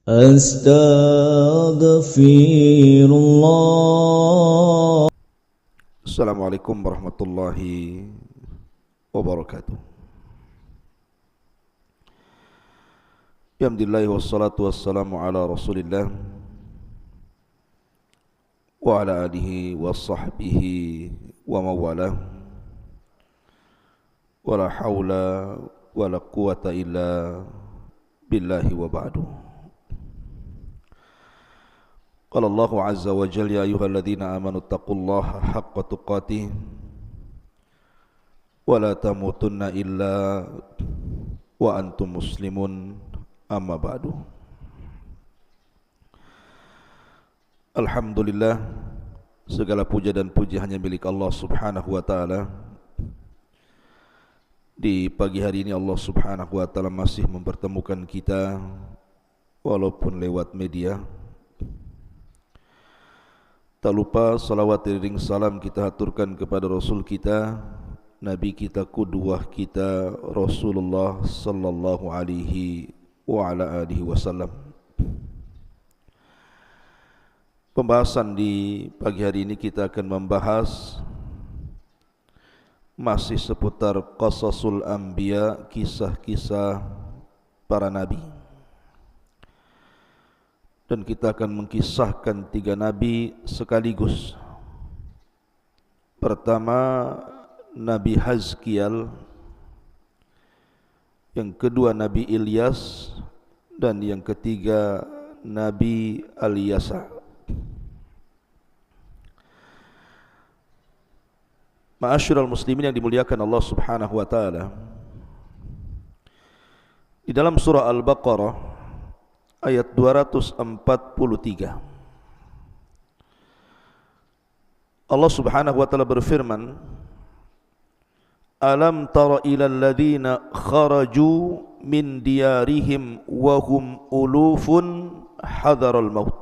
Astaghfirullah. Assalamualaikum warahmatullahi wabarakatuh. Alhamdulillah wassalatu wassalamu ala Rasulillah wa ala alihi wa sahbihi wa mawalah. Wala hawla wala quwata illa billahi wa ba'du. Qala Allahu azza wa jalla ya ayyuhalladzina amanu taqullaha haqqa tuqatih wa la tamutunna illa wa antum muslimun, amma ba'du. Alhamdulillah, segala puja dan puji hanya milik Allah subhanahu wa ta'ala. Di pagi hari ini Allah subhanahu wa ta'ala masih mempertemukan kita walaupun lewat media. Tak lupa salawat iring salam kita haturkan kepada Rasul kita, Nabi kita, qudwah kita, Rasulullah sallallahu alaihi wa ala alihi wasallam. Pembahasan di pagi hari ini kita akan membahas masih seputar qasasul anbiya, kisah-kisah para nabi. Dan kita akan mengkisahkan 3 nabi sekaligus. Pertama, Nabi Hazkiel, yang kedua Nabi Ilyas, dan yang ketiga Nabi Al-Yasa. Ma'asyiral muslimin yang dimuliakan Allah subhanahu wa ta'ala, di dalam surah Al-Baqarah ayat 243, Allah subhanahu wa ta'ala berfirman, Alam tara ilal ladhina kharaju min diyarihim wa hum ulufun hadaral maut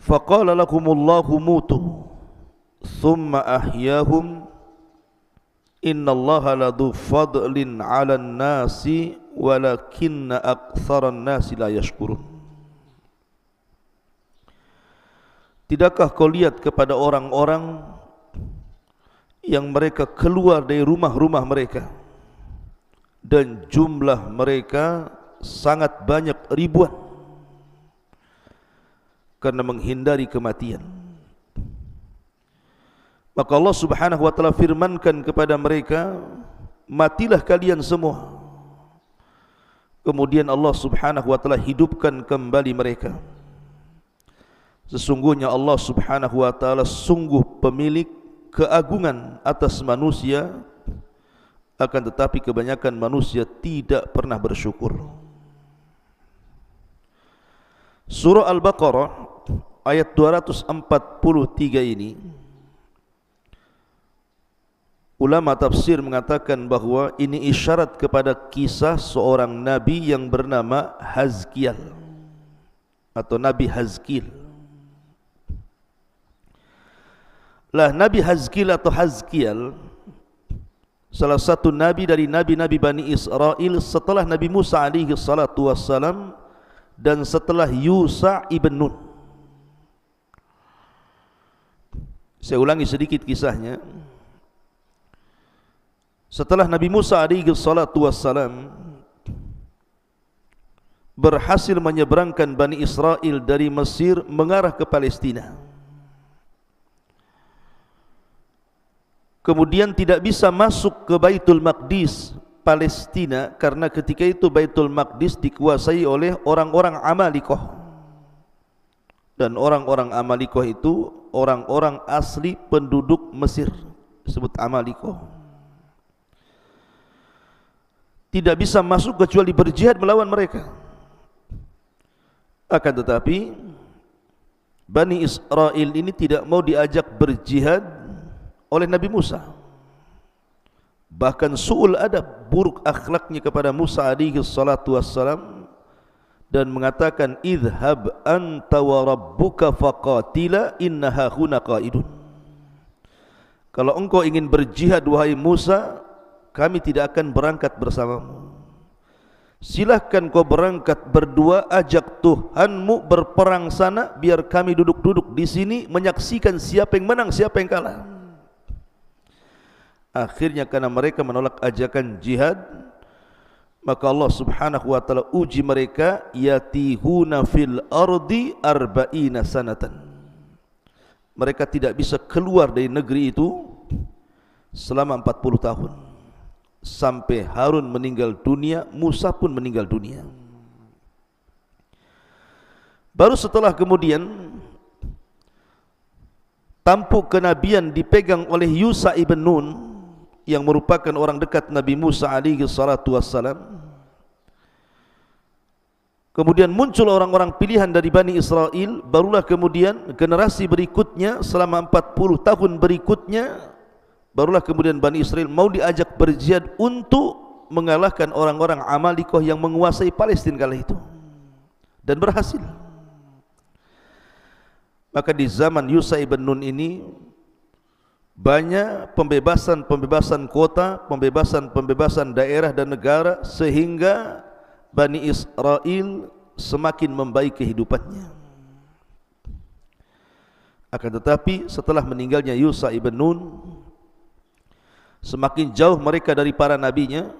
faqala lakumullahu mutu thumma ahyahum innallaha ladu fadlin 'alan nasi walakinna aktsaran nasi la yashkurun. Tidakkah kau lihat kepada orang-orang yang mereka keluar dari rumah-rumah mereka dan jumlah mereka sangat banyak, ribuan, karena menghindari kematian. Maka Allah subhanahu wa ta'ala firmankan kepada mereka, matilah kalian semua. Kemudian Allah subhanahu wa ta'ala hidupkan kembali mereka. Sesungguhnya Allah subhanahu wa ta'ala sungguh pemilik keagungan atas manusia, akan tetapi kebanyakan manusia tidak pernah bersyukur. Surah Al-Baqarah ayat 243 ini, ulama tafsir mengatakan bahawa ini isyarat kepada kisah seorang nabi yang bernama Hazkiel atau Nabi Hazkiel. Lah, Nabi Hazkiel atau Hazkiel salah satu nabi dari nabi-nabi Bani Israel setelah Nabi Musa alaihi salatu wassalam dan setelah Yusa ibn Nun. Saya ulangi sedikit kisahnya. Setelah Nabi Musa alaihi salatu wassalam berhasil menyeberangkan Bani Israel dari Mesir mengarah ke Palestina, kemudian tidak bisa masuk ke Baitul Maqdis Palestina karena ketika itu Baitul Maqdis dikuasai oleh orang-orang Amalikoh, dan orang-orang Amalikoh itu orang-orang asli penduduk Mesir, disebut Amalikoh. Tidak bisa masuk kecuali berjihad melawan mereka. Akan tetapi Bani Israel ini tidak mau diajak berjihad oleh Nabi Musa. Bahkan su'ul adab, buruk akhlaknya kepada Musa alaihi salatu wassalam, dan mengatakan, idhab anta wa rabbuka faqatila inna hahuna qaidun. Kalau engkau ingin berjihad wahai Musa, kami tidak akan berangkat bersamamu. Silahkan kau berangkat berdua, ajak Tuhanmu berperang sana, biar kami duduk-duduk di sini menyaksikan siapa yang menang, siapa yang kalah. Akhirnya karena mereka menolak ajakan jihad, maka Allah Subhanahu wa taala uji mereka, yatihuna fil ardi arba'ina sanatan. Mereka tidak bisa keluar dari negeri itu selama 40 tahun. Sampai Harun meninggal dunia, Musa pun meninggal dunia. Baru setelah kemudian tampuk kenabian dipegang oleh Yusha ibn Nun, yang merupakan orang dekat Nabi Musa alaihi salatu wassalam. Kemudian muncul orang-orang pilihan dari Bani Israel. Barulah kemudian generasi berikutnya, selama 40 tahun berikutnya, barulah kemudian Bani Israel mau diajak berjihad untuk mengalahkan orang-orang Amalikoh yang menguasai Palestina kala itu, dan berhasil. Maka di zaman Yusha ibn Nun ini banyak pembebasan kota, pembebasan daerah dan negara, sehingga Bani Israel semakin membaik kehidupannya. Akan tetapi setelah meninggalnya Yusha ibn Nun, semakin jauh mereka dari para nabinya.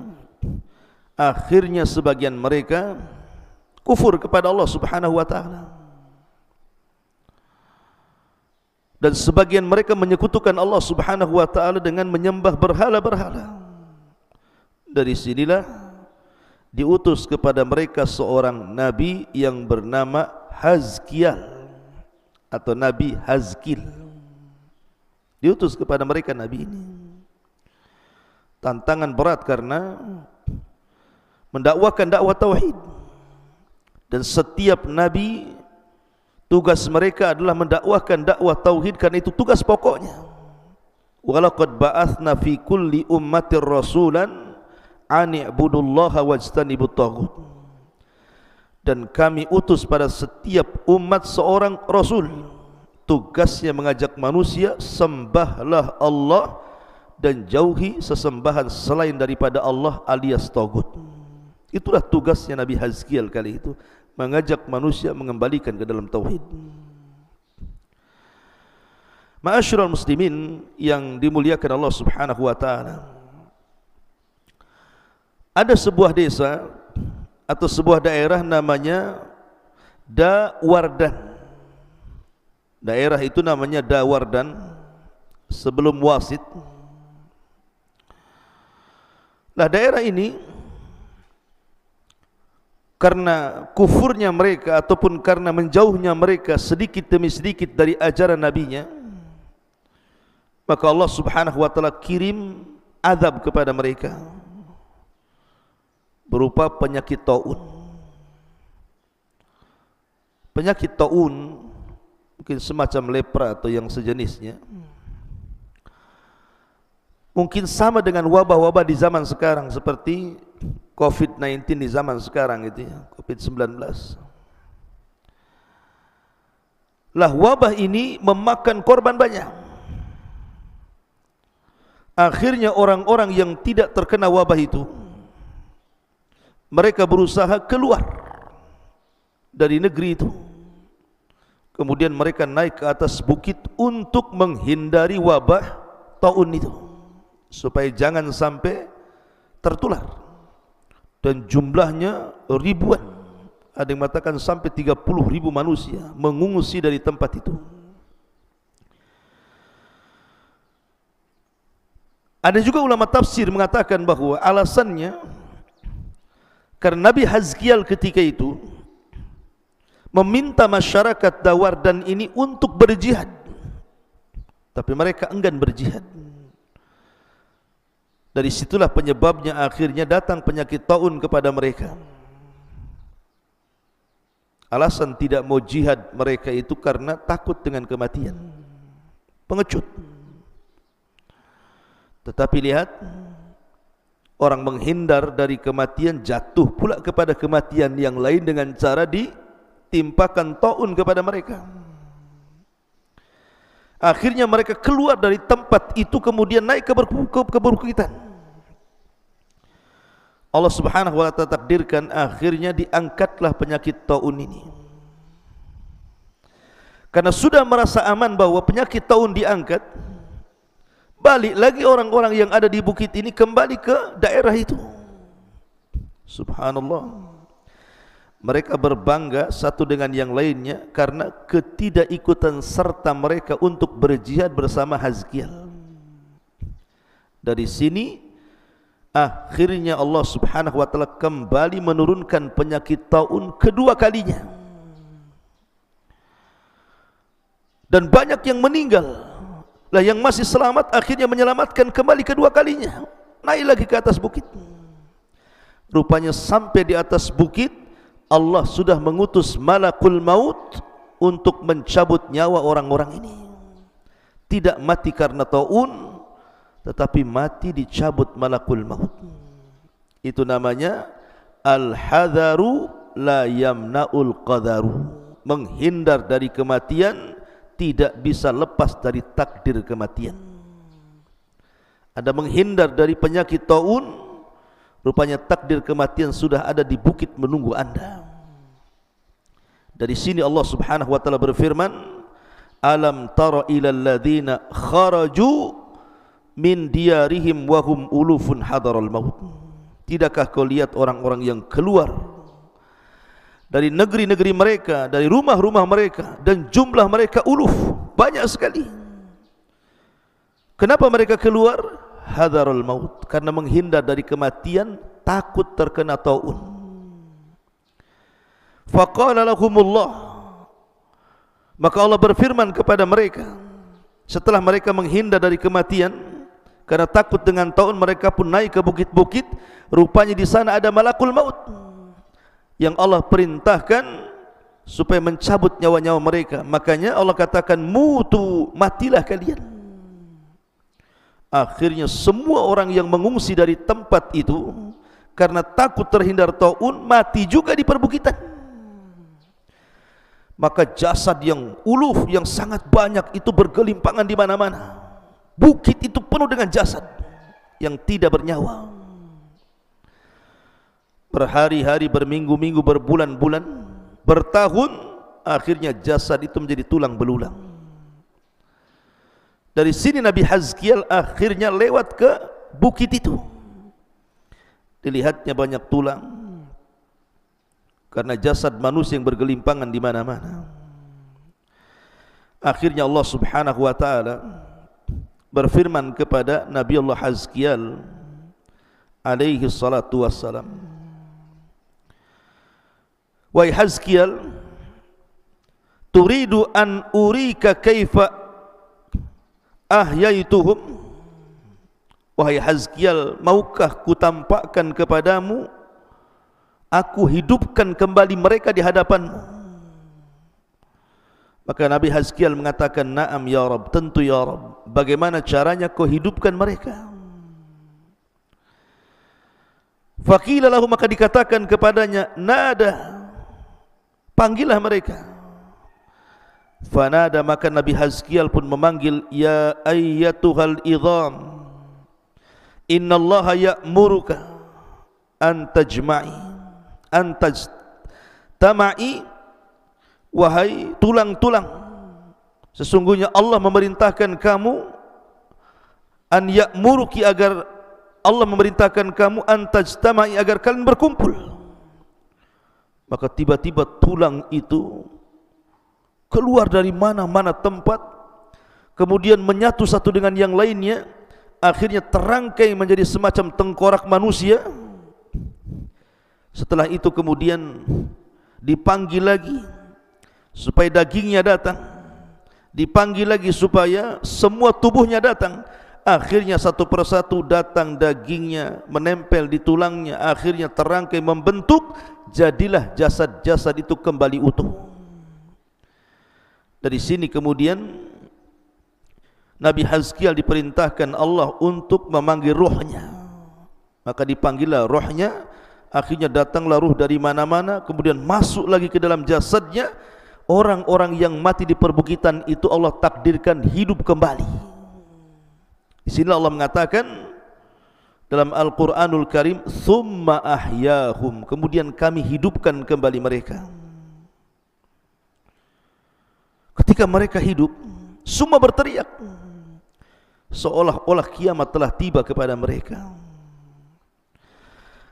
Akhirnya sebagian mereka kufur kepada Allah Subhanahu wa taala, dan sebagian mereka menyekutukan Allah Subhanahu wa taala dengan menyembah berhala-berhala. Dari sinilah diutus kepada mereka seorang nabi yang bernama Hazkiel atau Nabi Hazkil. Diutus kepada mereka nabi ini. Tantangan berat karena mendakwakan dakwah tauhid, dan setiap nabi tugas mereka adalah mendakwahkan dakwah tauhid, karena itu tugas pokoknya. Walaqad ba'atsna fi kulli ummatir rasulan an i'budullaha wajtanibut taghut. Dan kami utus pada setiap umat seorang rasul, tugasnya mengajak manusia sembahlah Allah dan jauhi sesembahan selain daripada Allah alias tagut. Itulah tugasnya Nabi Hazkiel kali itu, mengajak manusia mengembalikan ke dalam tauhid. Ma'asyiral muslimin yang dimuliakan Allah Subhanahu wa taala, ada sebuah desa atau sebuah daerah namanya Dawardan. Daerah itu namanya Dawardan sebelum Wasit. Nah, daerah ini karena kufurnya mereka ataupun karena menjauhnya mereka sedikit demi sedikit dari ajaran nabinya, maka Allah Subhanahu wa taala kirim azab kepada mereka berupa penyakit taun. Penyakit taun mungkin semacam lepra atau yang sejenisnya. Mungkin sama dengan wabah-wabah di zaman sekarang, seperti COVID-19 di zaman sekarang itu ya, COVID-19. Lah wabah ini memakan korban banyak. Akhirnya orang-orang yang tidak terkena wabah itu, mereka berusaha keluar dari negeri itu. Kemudian mereka naik ke atas bukit untuk menghindari wabah taun itu, supaya jangan sampai tertular. Dan jumlahnya ribuan, ada yang mengatakan sampai 30.000 manusia mengungsi dari tempat itu. Ada juga ulama tafsir mengatakan bahwa alasannya karena Nabi Hazkiel ketika itu meminta masyarakat Dawardan ini untuk berjihad, tapi mereka enggan berjihad. Dari situlah penyebabnya akhirnya datang penyakit taun kepada mereka. Alasan tidak mau jihad mereka itu karena takut dengan kematian, pengecut. Tetapi lihat, orang menghindar dari kematian jatuh pula kepada kematian yang lain dengan cara ditimpakan taun kepada mereka. Akhirnya mereka keluar dari tempat itu, kemudian naik ke perbukitan. Allah Subhanahu wa ta'ala takdirkan akhirnya diangkatlah penyakit taun ini. Karena sudah merasa aman bahwa penyakit taun diangkat, balik lagi orang-orang yang ada di bukit ini kembali ke daerah itu. Subhanallah. Mereka berbangga satu dengan yang lainnya karena ketidakikutan serta mereka untuk berjihad bersama Hazkiel. Dari sini akhirnya Allah Subhanahu wa ta'ala kembali menurunkan penyakit taun kedua kalinya. Dan banyak yang meninggal. Lah yang masih selamat akhirnya menyelamatkan kembali kedua kalinya. Naik lagi ke atas bukit. Rupanya sampai di atas bukit Allah sudah mengutus malakul maut untuk mencabut nyawa orang-orang ini. Tidak mati karena taun, tetapi mati dicabut malakul maut. Itu namanya al-hadharu la yamna'ul qadaru. Menghindar dari kematian tidak bisa lepas dari takdir kematian. Anda menghindar dari penyakit taun, rupanya takdir kematian sudah ada di bukit menunggu Anda. Dari sini Allah Subhanahu wa ta'ala berfirman, alam tara ilal ladzina kharaju min diyarihim wa hum ulufun hadaral maut. Tidakkah kau lihat orang-orang yang keluar dari negeri-negeri mereka, dari rumah-rumah mereka, dan jumlah mereka uluf, banyak sekali. Kenapa mereka keluar? Hadarul maut, karena menghindar dari kematian, takut terkena taun. Faqala lahumullah, maka Allah berfirman kepada mereka setelah mereka menghindar dari kematian karena takut dengan taun, mereka pun naik ke bukit-bukit. Rupanya di sana ada malakul maut yang Allah perintahkan supaya mencabut nyawa-nyawa mereka. Makanya Allah katakan mutu, matilah kalian. Akhirnya semua orang yang mengungsi dari tempat itu karena takut terhindar taun, mati juga di perbukitan. Maka jasad yang uluf, yang sangat banyak itu bergelimpangan di mana-mana. Bukit itu penuh dengan jasad yang tidak bernyawa. Berhari-hari, berminggu-minggu, berbulan-bulan, bertahun, akhirnya jasad itu menjadi tulang belulang. Dari sini Nabi Hazkiel akhirnya lewat ke bukit itu. Dilihatnya banyak tulang karena jasad manusia yang bergelimpangan di mana-mana. Akhirnya Allah Subhanahu wa ta'ala berfirman kepada Nabi Allah Hazkiel alaihi salatu wassalam, wahai Hazkiel, turidu an urika kaifa ahyaituhum. Wahai Hazkiel, maukah kutampakkan kepadamu aku hidupkan kembali mereka di hadapanmu? Maka Nabi Hazkiel mengatakan, na'am ya Rabb, tentu ya Rabb. Bagaimana caranya kau hidupkan mereka? Faqila lahu, maka dikatakan kepadanya, nada, panggillah mereka. Fanada, maka Nabi Hazkiel pun memanggil, ya ayyatuhal idham, innallaha ya'muruka an tajma'i, an tajtama'i, wahai tulang-tulang, sesungguhnya Allah memerintahkan kamu, an ya'muruki, agar Allah memerintahkan kamu, an tajtama'i, agar kalian berkumpul. Maka tiba-tiba tulang itu keluar dari mana-mana tempat, kemudian menyatu satu dengan yang lainnya, akhirnya terangkai menjadi semacam tengkorak manusia. Setelah itu kemudian dipanggil lagi supaya dagingnya datang, dipanggil lagi supaya semua tubuhnya datang. Akhirnya satu persatu datang dagingnya, menempel di tulangnya, akhirnya terangkai membentuk, jadilah jasad-jasad itu kembali utuh. Dari sini kemudian Nabi Hazkiel diperintahkan Allah untuk memanggil ruhnya. Maka dipanggillah ruhnya, akhirnya datanglah ruh dari mana-mana, kemudian masuk lagi ke dalam jasadnya. Orang-orang yang mati di perbukitan itu Allah takdirkan hidup kembali. Di sini Allah mengatakan, dalam Al-Quranul Karim, thumma ahyahum, kemudian kami hidupkan kembali mereka. Ketika mereka hidup, semua berteriak seolah-olah kiamat telah tiba kepada mereka.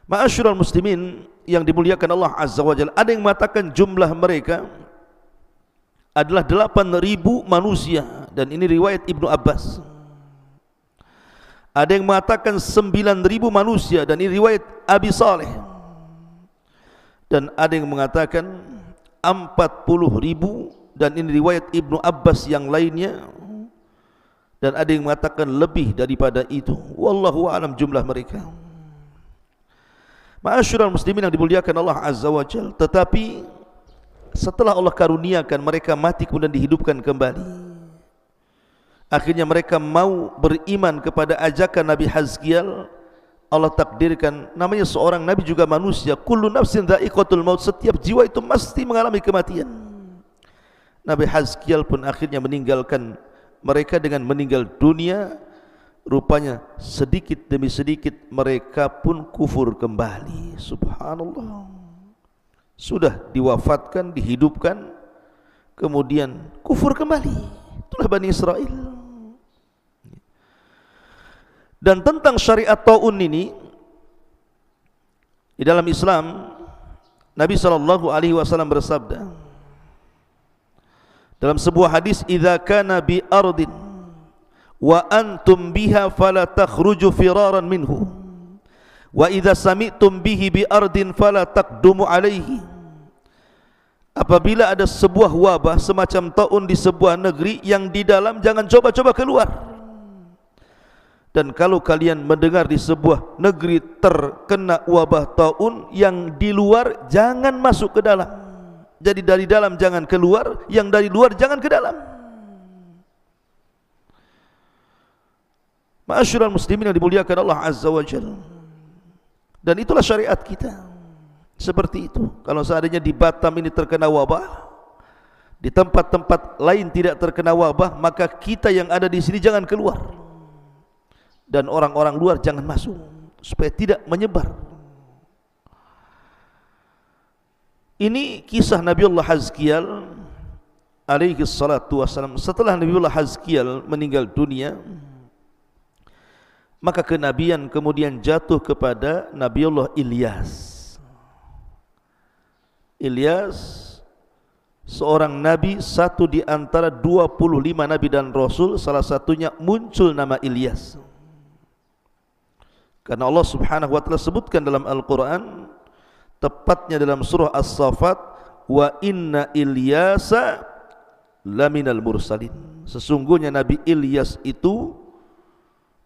Ma'asyiral muslimin yang dimuliakan Allah Azza wa Jalla, ada yang mengatakan jumlah mereka adalah 8.000 manusia, dan ini riwayat Ibnu Abbas. Ada yang mengatakan 9.000 manusia, dan ini riwayat Abi Saleh. Dan ada yang mengatakan 40.000, dan ini riwayat Ibnu Abbas yang lainnya. Dan ada yang mengatakan lebih daripada itu. Wallahu a'lam jumlah mereka. Ma'asyiral muslimin yang dimuliakan Allah Azza wa Jalla, tetapi setelah Allah karuniakan mereka mati kemudian dihidupkan kembali, akhirnya mereka mau beriman kepada ajakan Nabi Hazkiel. Allah takdirkan, namanya seorang nabi juga manusia, kullu nafsin dha'iqatul maut, setiap jiwa itu mesti mengalami kematian. Nabi Hazkiel pun akhirnya meninggalkan mereka dengan meninggal dunia. Rupanya sedikit demi sedikit mereka pun kufur kembali. Subhanallah. Sudah diwafatkan, dihidupkan, kemudian kufur kembali. Itulah Bani Israel. Dan tentang syariat ta'un ini, di dalam Islam, Nabi SAW bersabda dalam sebuah hadis, idza kana bi ardin wa antum biha fala takhruju firaran minhu wa idza sami'tum bihi bi ardin fala taqdumu alaihi. Apabila ada sebuah wabah semacam taun di sebuah negeri, yang di dalam jangan coba-coba keluar. Dan kalau kalian mendengar di sebuah negeri terkena wabah taun, yang di luar jangan masuk ke dalam. Jadi dari dalam jangan keluar, yang dari luar jangan ke dalam. Ma'asyiral muslimin yang dimuliakan Allah Azza wa Jalla. Dan itulah syariat kita. Seperti itu. Kalau seandainya di Batam ini terkena wabah, di tempat-tempat lain tidak terkena wabah, maka kita yang ada di sini jangan keluar. Dan orang-orang luar jangan masuk, supaya tidak menyebar. Ini kisah Nabiullah Hazkiel alaihi salatu wassalam. Setelah Nabiullah Hazkiel meninggal dunia, maka kenabian kemudian jatuh kepada Nabiullah Ilyas. Ilyas seorang nabi, satu di antara 25 nabi dan rasul, salah satunya muncul nama Ilyas. Karena Allah Subhanahu wa taala sebutkan dalam Al-Qur'an, tepatnya dalam surah As-Saffat, wa inna Ilyasa laminal mursalin. Sesungguhnya Nabi Ilyas itu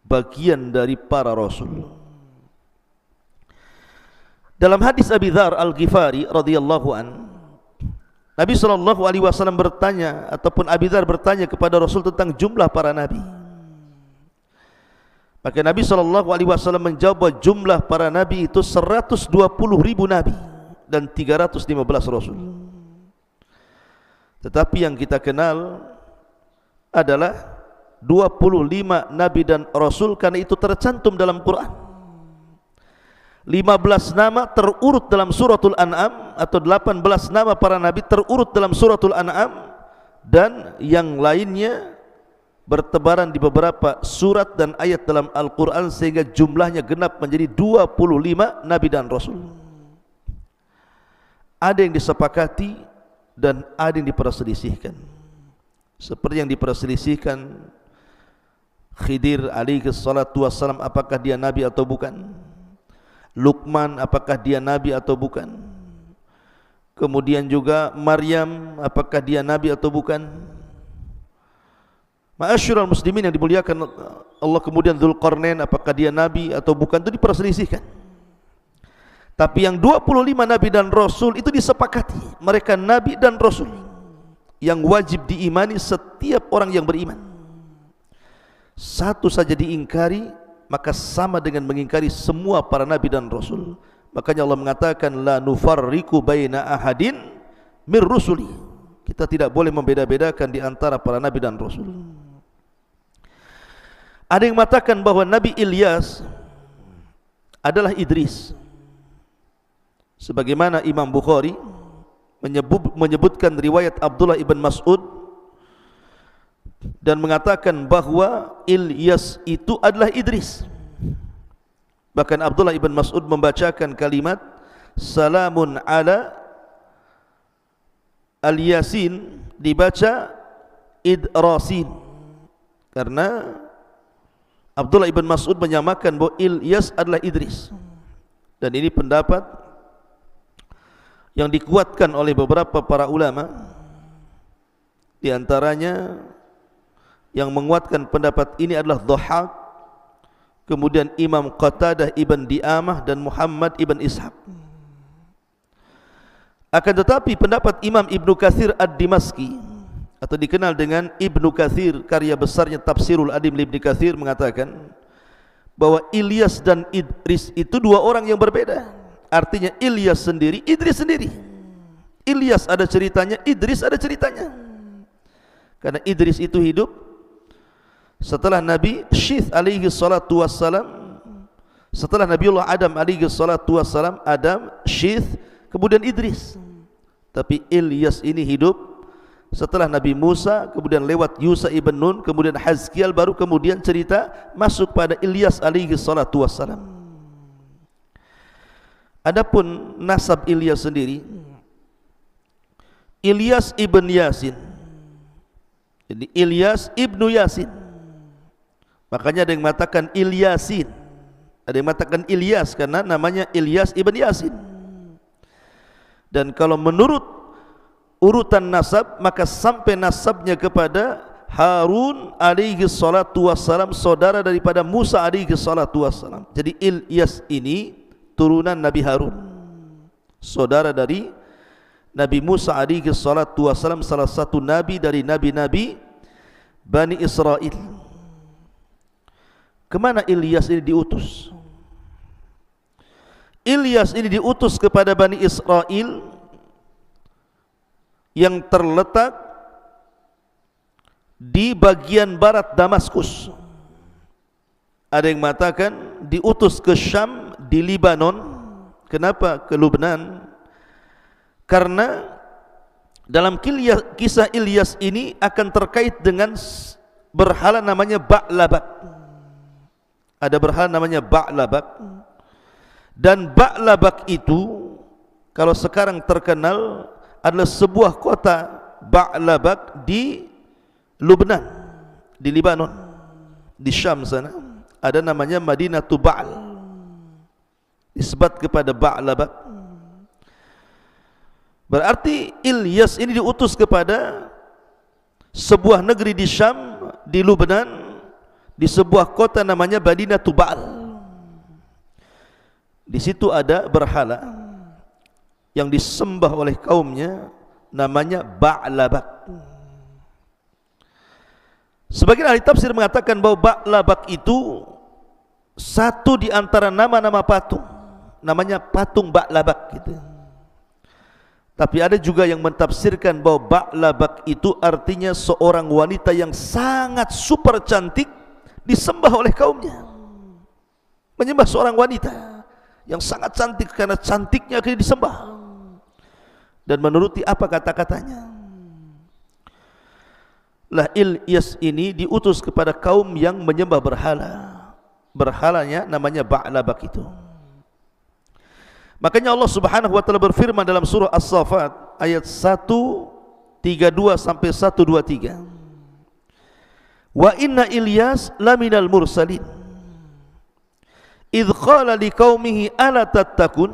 bagian dari para rasul. Dalam hadis Abi Dzar Al-Ghifari radhiyallahu an, Nabi SAW bertanya, ataupun Abi Dzar bertanya kepada Rasul tentang jumlah para nabi. Maka Nabi SAW menjawab bahwa jumlah para nabi itu 120.000 nabi dan 315 rasul. Tetapi yang kita kenal adalah 25 nabi dan rasul, karena itu tercantum dalam Quran. 15 nama terurut dalam suratul An'am, atau 18 nama para nabi terurut dalam suratul An'am, dan yang lainnya bertebaran di beberapa surat dan ayat dalam Al-Quran, sehingga jumlahnya genap menjadi 25 nabi dan rasul. Ada yang disepakati dan ada yang diperselisihkan. Seperti yang diperselisihkan Khidir alaihi salatu wassalam, apakah dia nabi atau bukan. Luqman, apakah dia nabi atau bukan. Kemudian juga Maryam, apakah dia nabi atau bukan. Ma'asyiral muslimin yang dimuliakan Allah, kemudian Dzulqarnain, apakah dia nabi atau bukan, itu diperselisihkan. Tapi yang 25 nabi dan rasul itu disepakati, mereka nabi dan rasul yang wajib diimani setiap orang yang beriman. Satu saja diingkari, maka sama dengan mengingkari semua para nabi dan rasul. Makanya Allah mengatakan, la nufarriqu baina ahadin mir rusuli. Kita tidak boleh membeda-bedakan di antara para nabi dan rasul. Ada yang mengatakan bahwa Nabi Ilyas adalah Idris. Sebagaimana Imam Bukhari menyebutkan riwayat Abdullah ibn Mas'ud dan mengatakan bahwa Ilyas itu adalah Idris. Bahkan Abdullah ibn Mas'ud membacakan kalimat salamun ala al-Yasin, dibaca Idrasin, karena Abdullah ibn Mas'ud menyamakan bahwa Ilyas adalah Idris. Dan ini pendapat yang dikuatkan oleh beberapa para ulama. Di antaranya yang menguatkan pendapat ini adalah Dhahhak, kemudian Imam Qatadah ibn Di'amah dan Muhammad ibn Ishaq. Akan tetapi pendapat Imam Ibnu Katsir Ad-Dimashqi, atau dikenal dengan Ibnu Katsir, karya besarnya Tafsirul Adim Ibnu Katsir, mengatakan bahwa Ilyas dan Idris itu dua orang yang berbeda. Artinya Ilyas sendiri, Idris sendiri. Ilyas ada ceritanya, Idris ada ceritanya. Karena Idris itu hidup setelah Nabi Syith alaihi salatu wassalam, setelah Nabiullah Adam alaihi salatu wassalam, Adam, Syith, kemudian Idris. Tapi Ilyas ini hidup setelah Nabi Musa, kemudian lewat Yusa ibn Nun, kemudian Hazkiel, baru kemudian cerita masuk pada Ilyas alaihi salatu wassalam. Adapun nasab Ilyas sendiri, Ilyas ibn Yasin. Jadi Ilyas ibnu Yasin. Makanya ada yang mengatakan Ilyasin, ada yang mengatakan Ilyas karena namanya Ilyas ibn Yasin. Dan kalau menurut urutan nasab, maka sampai nasabnya kepada Harun alaihi salatu wassalam, saudara daripada Musa alaihi salatu wassalam. Jadi Ilyas ini turunan Nabi Harun, saudara dari Nabi Musa alaihi salatu wassalam, salah satu nabi dari nabi-nabi Bani Israel. Kemana Ilyas ini diutus? Ilyas ini diutus kepada Bani Israel yang terletak di bagian barat Damaskus. Ada yang mengatakan diutus ke Syam di Libanon. Kenapa ke Lubnan? Karena dalam kisah Ilyas ini akan terkait dengan berhala namanya Ba'labak. Ada berhala namanya Ba'labak. Dan Ba'labak itu kalau sekarang terkenal adalah sebuah kota Ba'labak di Lubnan, di Libanon, di Syam sana. Ada namanya Madinatu Ba'al, disebut kepada Ba'labak. Berarti Ilyas ini diutus kepada sebuah negeri di Syam, di Lubnan, di sebuah kota namanya Madinatu Ba'al. Di situ ada berhala yang disembah oleh kaumnya, namanya Ba'labak. Sebagian ahli tafsir mengatakan bahwa Ba'labak itu satu di antara nama-nama patung, namanya patung Ba'labak gitu. Tapi ada juga yang mentafsirkan bahwa Ba'labak itu artinya seorang wanita yang sangat super cantik disembah oleh kaumnya. Menyembah seorang wanita yang sangat cantik, karena cantiknya akhirnya disembah dan menuruti apa kata-katanya. Lah Ilyas ini diutus kepada kaum yang menyembah berhala. Berhalanya namanya Ba'labak itu. Makanya Allah Subhanahu wa taala berfirman dalam surah As-Saffat ayat 132 sampai 123. Wa inna Ilyas laminal mursalin idh qala liqaumihi ala tattaqun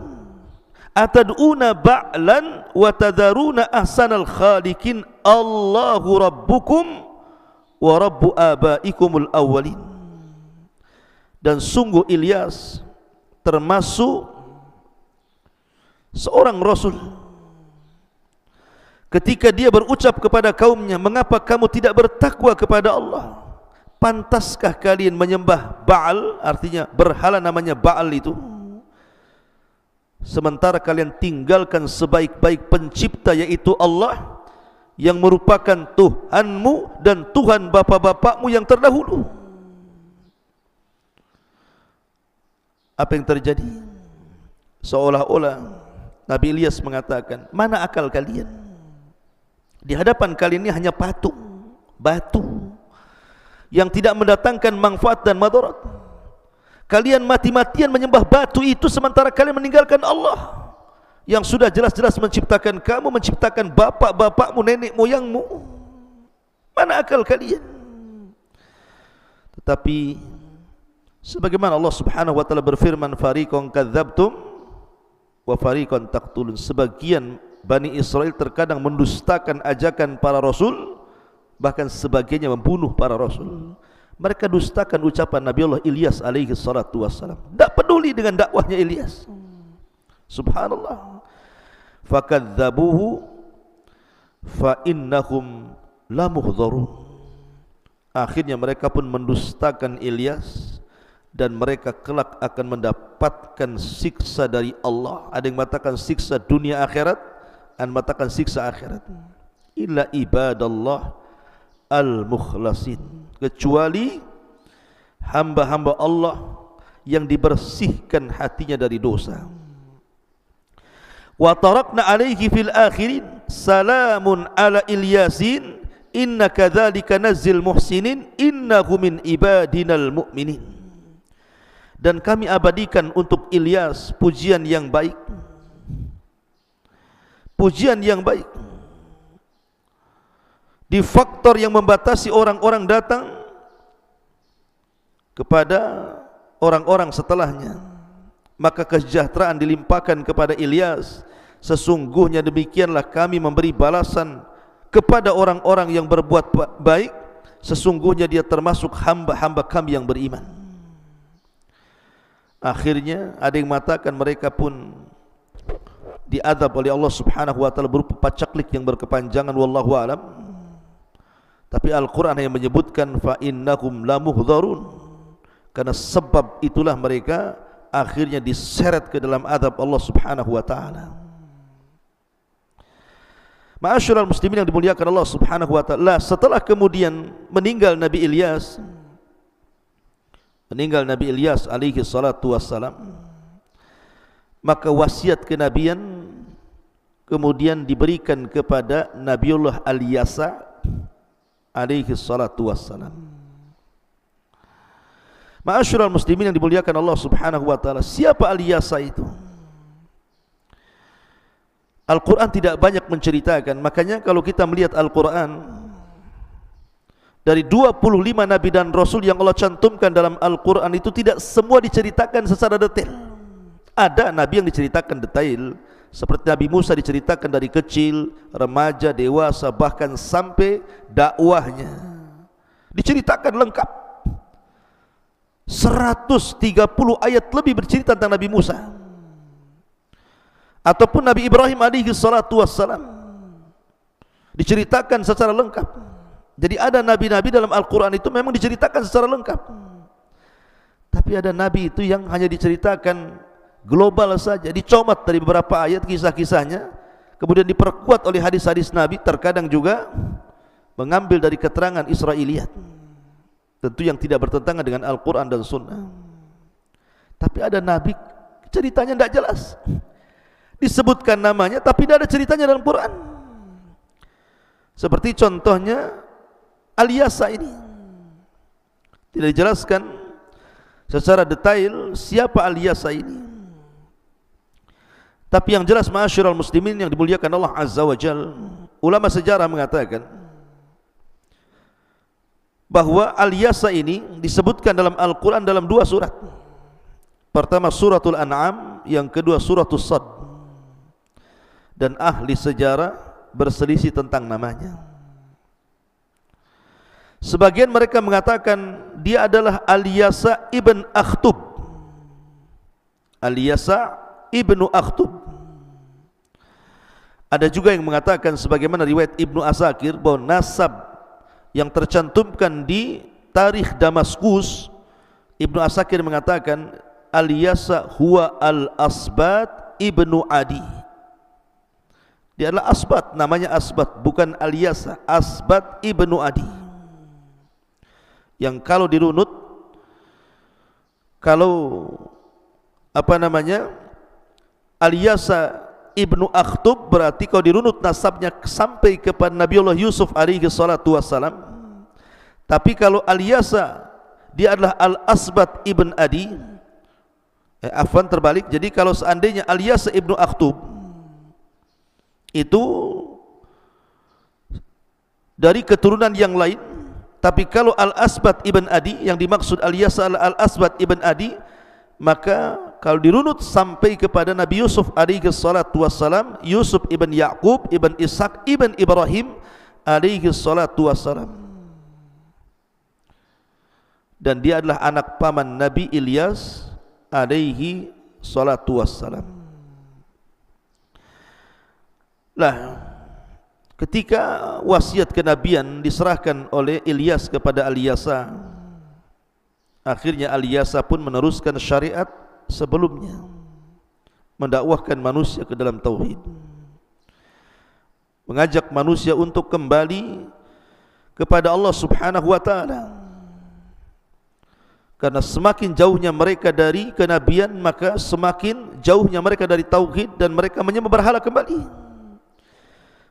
atad'una ba'lan wa tadharuna ahsanal khaliqin Allahu rabbukum wa rabbu abaikumul awwalin. Dan sungguh Ilyas termasuk seorang rasul. Ketika dia berucap kepada kaumnya, mengapa kamu tidak bertakwa kepada Allah? Pantaskah kalian menyembah Ba'al, artinya berhala namanya Ba'al itu, sementara kalian tinggalkan sebaik-baik pencipta, yaitu Allah, yang merupakan Tuhanmu dan Tuhan bapa-bapakmu yang terdahulu. Apa yang terjadi? Seolah-olah Nabi Ilyas mengatakan, mana akal kalian? Di hadapan kalian ini hanya patung, batu yang tidak mendatangkan manfaat dan madarat. Kalian mati-matian menyembah batu itu sementara kalian meninggalkan Allah yang sudah jelas-jelas menciptakan kamu, menciptakan bapak-bapakmu, nenek moyangmu. Mana akal kalian? Tetapi sebagaimana Allah Subhanahu wa taala berfirman, fariqan kadzabtum wa fariqan taqtulun. Sebagian Bani Israel terkadang mendustakan ajakan para rasul, bahkan sebagiannya membunuh para rasul. Mereka dustakan ucapan Nabi Allah Ilyas alaihi salatu wassalam. Tak peduli dengan dakwahnya Ilyas. Subhanallah. Fakadzabuhu fa innahum lamuhdharun. Akhirnya mereka pun mendustakan Ilyas dan mereka kelak akan mendapatkan siksa dari Allah. Ada yang mengatakan siksa dunia akhirat, ada yang mengatakan siksa akhirat. Illa ibadallah al-mukhlasin, kecuali hamba-hamba Allah yang dibersihkan hatinya dari dosa. Wa tarakna alaihi fil akhirin salamun ala Ilyasin inna kadzalika nazzil muhsinin innahu min ibadinal mu'minin. Dan kami abadikan untuk Ilyas pujian yang baik, pujian yang baik. Di faktor yang membatasi orang-orang datang kepada orang-orang setelahnya, maka kesejahteraan dilimpahkan kepada Ilyas. Sesungguhnya demikianlah kami memberi balasan kepada orang-orang yang berbuat baik. Sesungguhnya dia termasuk hamba-hamba kami yang beriman. Akhirnya ada yang mengatakan mereka pun diazab oleh Allah Subhanahu wa taala berupa pacaklik yang berkepanjangan, wallahu alam. Tapi Al-Quran yang menyebutkan fa innahum lamuhdharun, karena sebab itulah mereka akhirnya diseret ke dalam azab Allah Subhanahu wa taala. Ma'asyiral muslimin yang dimuliakan Allah Subhanahu wa taala, setelah kemudian meninggal Nabi Ilyas alaihi salatu wassalam, maka wasiat kenabian kemudian diberikan kepada Nabiullah Al-Yasa alaihi salatu wassalam. Ma'asyiral muslimin yang dimuliakan Allah Subhanahu wa taala, siapa Al-Yasa itu? Al-Quran tidak banyak menceritakan. Makanya kalau kita melihat Al-Quran, dari 25 Nabi dan Rasul yang Allah cantumkan dalam Al-Quran itu tidak semua diceritakan secara detail. Ada Nabi yang diceritakan detail, seperti Nabi Musa diceritakan dari kecil, remaja, dewasa, bahkan sampai dakwahnya diceritakan lengkap. 130 ayat lebih bercerita tentang Nabi Musa. Ataupun Nabi Ibrahim alaihi salatu wassalam diceritakan secara lengkap. Jadi ada nabi-nabi dalam Al-Quran itu memang diceritakan secara lengkap. Tapi ada nabi itu yang hanya diceritakan global saja, dicomat dari beberapa ayat kisah-kisahnya, kemudian diperkuat oleh hadis-hadis Nabi, terkadang juga mengambil dari keterangan Israiliyat, tentu yang tidak bertentangan dengan Al-Quran dan Sunnah. Tapi ada nabi ceritanya tidak jelas, disebutkan namanya tapi tidak ada ceritanya dalam Quran. Seperti contohnya Al-Yasa ini, tidak dijelaskan secara detail siapa Al-Yasa ini. Tapi yang jelas ma'asyiral muslimin yang dimuliakan Allah Azza wa Jal, ulama sejarah mengatakan bahwa Al-Yasa ini disebutkan dalam Al-Quran dalam 2 surat. Pertama suratul An'am, yang kedua suratul Sad. Dan ahli sejarah berselisih tentang namanya. Sebagian mereka mengatakan dia adalah Al-Yasa ibn Akhtub. Al-Yasa ibnu Akhtub. Ada juga yang mengatakan sebagaimana riwayat Ibnu Asakir bahwa nasab yang tercantumkan di tarikh Damaskus, Ibnu Asakir mengatakan Al-Yasa huwa Al-Asbat ibnu Adi. Dia adalah Asbat, namanya Asbat, bukan Al-Yasa. Asbat ibnu Adi, yang kalau dirunut, kalau Al-Yasa ibnu Akhtub, berarti kalau dirunut nasabnya sampai kepada Nabiullah Yusuf alaihi salatu wassalam. Tapi kalau Al-Yasa dia adalah Al-Asbat ibn Adi, afwan terbalik. Jadi kalau seandainya Al-Yasa ibnu Akhtub itu dari keturunan yang lain, tapi kalau Al-Asbat ibn Adi, yang dimaksud Al-Yasa Al-Asbat ibn Adi, maka kalau dirunut sampai kepada Nabi Yusuf alaihi salatu wassalam, Yusuf ibn Yaqub ibn Ishaq ibn Ibrahim alaihi salatu wassalam, dan dia adalah anak paman Nabi Ilyas alaihi salatu wassalam. Lah, ketika wasiat kenabian diserahkan oleh Ilyas kepada Al-Yasa, akhirnya Al-Yasa pun meneruskan syariat sebelumnya, mendakwahkan manusia ke dalam tauhid, mengajak manusia untuk kembali kepada Allah Subhanahu wa taala. Karena semakin jauhnya mereka dari kenabian, maka semakin jauhnya mereka dari tauhid, dan mereka menyembah berhala kembali.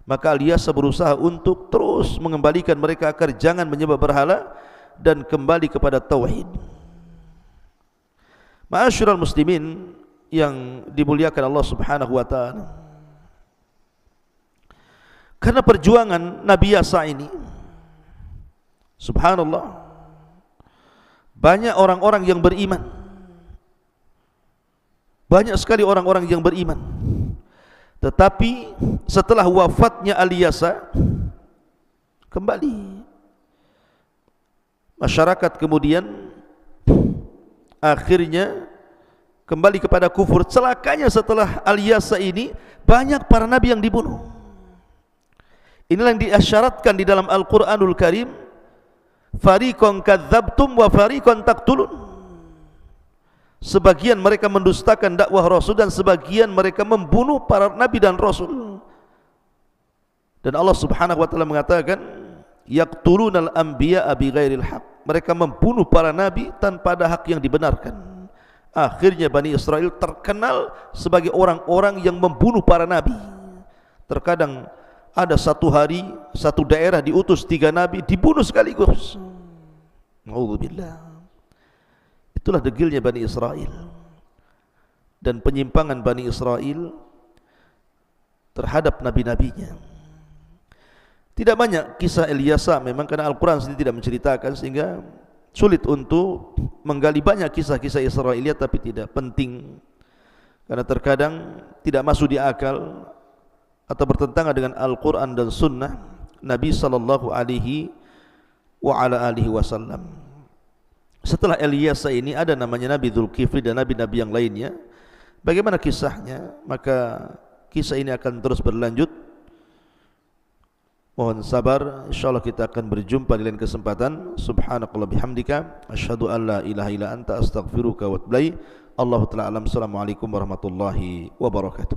Maka Al-Yasa berusaha untuk terus mengembalikan mereka agar jangan menyembah berhala dan kembali kepada tauhid. Ma'asyiral muslimin yang dimuliakan Allah Subhanahu wa taala, karena perjuangan Nabi Yasa ini, subhanallah, banyak orang-orang yang beriman, banyak sekali orang-orang yang beriman. Tetapi setelah wafatnya Al-Yasa, kembali masyarakat kemudian akhirnya kembali kepada kufur. Celakanya setelah Al-Yasa ini, banyak para nabi yang dibunuh. Inilah yang diisyaratkan di dalam Al-Quranul Karim, fariqan kadzabtum wa fariqan taqtulun. Sebagian mereka mendustakan dakwah Rasul, dan sebagian mereka membunuh para nabi dan Rasul. Dan Allah Subhanahu wa taala mengatakan, yaqtulunal anbiya'a bighairil haq. Mereka membunuh para nabi tanpa ada hak yang dibenarkan. Akhirnya Bani Israel terkenal sebagai orang-orang yang membunuh para nabi. Terkadang ada satu hari, satu daerah diutus 3 nabi, dibunuh sekaligus. Na'udzubillah. Itulah degilnya Bani Israel dan penyimpangan Bani Israel terhadap nabi-nabinya. Tidak banyak kisah Al-Yasa memang, karena Al-Quran sendiri tidak menceritakan, sehingga sulit untuk menggali banyak kisah-kisah Israiliyat, tapi tidak penting, karena terkadang tidak masuk di akal atau bertentangan dengan Al-Quran dan Sunnah Nabi sallallahu alaihi wa ala alihi wasallam. Setelah Al-Yasa ini ada namanya Nabi Dzulkifli dan nabi-nabi yang lainnya. Bagaimana kisahnya? Maka kisah ini akan terus berlanjut. Mohon sabar, insyaallah kita akan berjumpa di lain kesempatan. Subhanakallah bihamdika, asyhadu an la ilaha illa anta, astaghfiruka wa atubu ilaik. Allahu ta'ala alam. Assalamualaikum warahmatullahi wabarakatuh.